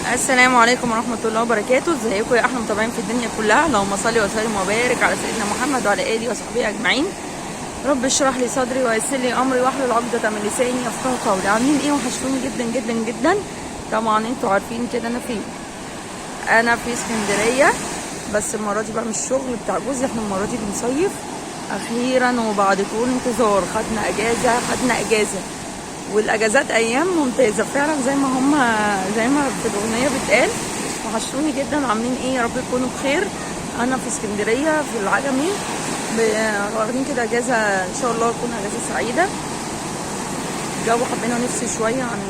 السلام عليكم ورحمة الله وبركاته. ازيكم يا احلى متابعين في الدنيا كلها؟ اللهم صل وسلم وبارك على سيدنا محمد وعلى اله وصحبه اجمعين. رب اشرح لي صدري ويسر لي امري واحلل عقدة من لساني يفقهوا قولي. عاملين ايه؟ وحشتوني جدا جدا جدا. طبعا انتوا عارفين كده انا فين. انا في اسكندرية، بس المرة دي بقى مش شغل بتاع جوزي، احنا المرة دي بنصيف اخيرا وبعد طول انتظار. خدنا اجازة والاجازات ايام ممتازه فعلا زي ما في الاغنيه بتقال. وحشوني جدا. عاملين ايه؟ يا رب تكونوا بخير. انا في اسكندريه في العجمي واخدين كده اجازه، ان شاء الله تكون اجازه سعيده. الجو حبينا نفصل شويه عن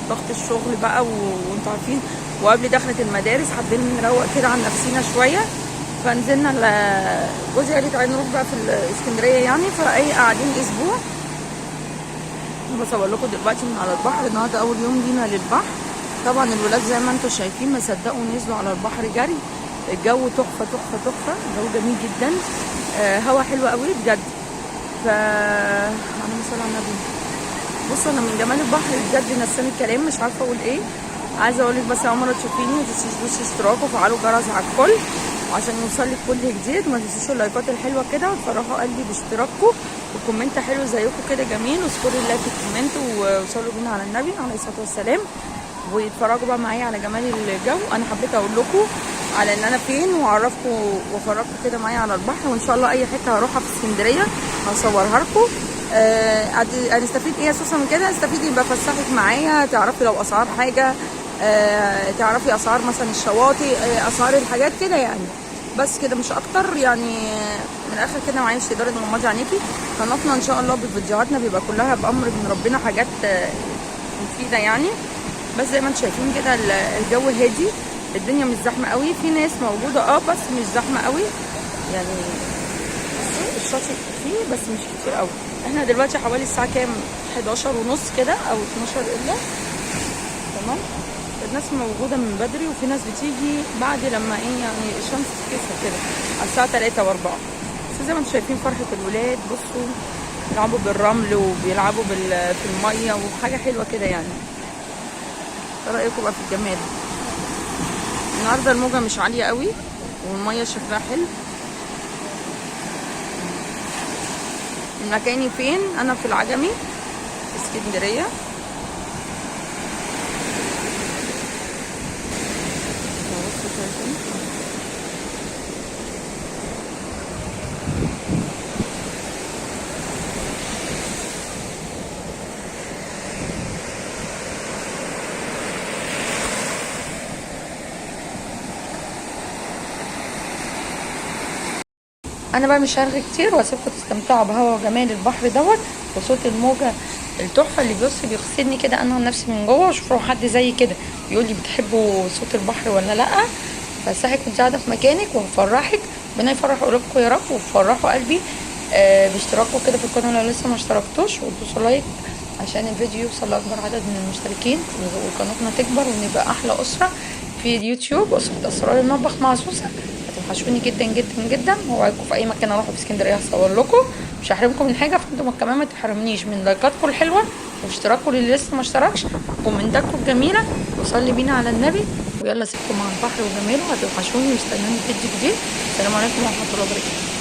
ضغط الشغل بقى وانتوا عارفين، وقبل دخلة المدارس حابين نروق كده عن نفسينا شويه. فنزلنا جوزي قال لي تعالي نروح بقى في الاسكندريه يعني، فاي قاعدين اسبوع. بصور لكم دلوقتي من على البحر. النهارده اول يوم لينا للبحر. طبعا الولاد زي ما انتم شايفين ما صدقوا نزلوا على البحر جري. الجو تحفه تحفه تحفه، الجو جميل جدا. هوا حلو قوي بجد. اللهم صل على النبي. بصوا انا من جمال البحر بجد نساني الكلام، مش عارفه اقول ايه. عايزه اقول لك بس اول مره تشوفيني ما تنسيش دوسي اشتراك وفعلوا الجرس على الكل عشان يوصلك كل جديد. وما تنسوش اللايكات الحلوه كده وتفرحوا قلبي باشتراككم وكومنت حلو زيكم كده جميل. واذكروا الله في الكومنت وصلوا بينا على النبي عليه الصلاه والسلام. واتفرجوا بقى معايا على جمال الجو. انا حبيت اقول لكم على ان انا فين واعرفكم وافرجكم كده معايا على البحر. وان شاء الله اي حته هروحها في اسكندريه هصورها لكم. هنستفيد ايه اساسا من كده؟ هنستفيد يبقى فسحك معايا، تعرفي لو اسعار حاجه، تعرفي اسعار مثلا الشواطئ، اسعار الحاجات كده يعني. بس كده مش اكتر يعني. من الاخر كده معايا مش تقدري تغمضي عينيكي. قناتنا ان شاء الله بفيديوهاتنا بيبقى كلها بامر من ربنا حاجات مفيده يعني. بس زي ما انتم شايفين كده الجو هادي، الدنيا مش زحمه قوي. في ناس موجوده بس مش زحمه قوي يعني. الشاطئ فيه بس مش كتير قوي. احنا دلوقتي حوالي الساعه كام؟ 11:30 كده او 12 الا. تمام. الناس موجوده من بدري وفي ناس بتيجي بعد لما يعني الشمس تكسر كده على الساعه 3 و4. بس زي ما انتم شايفين فرحه الولاد. بصوا بيلعبوا بالرمل وبيلعبوا في الميه وحاجه حلوه كده يعني. ايه رايكم بقى في الجمال؟ النهارده الموجه مش عاليه قوي والميه شكلها حلو. مكاني فين؟ انا في العجمي في اسكندريه. انا بقى مش هرغي كتير واسيبكم تستمتعوا بهوا وجمال البحر وصوت الموجه التحفه اللي بيغسلني كده انا نفسي من جوه. وشوفوا حد زي كده يقول لي بتحبوا صوت البحر ولا لا. فساحك كنت قاعده في مكانك وهفرحك. ربنا يفرح قلوبكم يا رب وفرحوا قلبي. باشتراككم كده في القناه لو لسه ما اشتركتوش، وتدوسوا لايك عشان الفيديو يوصل لاكبر عدد من المشتركين وقناتنا تكبر ونبقى احلى اسره في اليوتيوب. اسره اسرار المطبخ مع سوسه. هتوحشوني جدا جدا جدا. وعايزكم في اي مكان اروحوا في اسكندريه هصور لكم. مش هحرمكم من حاجه، فانتم كمان ما تحرمنيش من لايكاتكم الحلوه واشتراككم اللي لسه ما اشتركش وكومنتاتكم الجميله. وصلي بينا على النبي. ويلا سيبكم مع البحر وجماله. هتوحشوني واستنوني في فيديو جديد. السلام عليكم ورحمه الله وبركاته.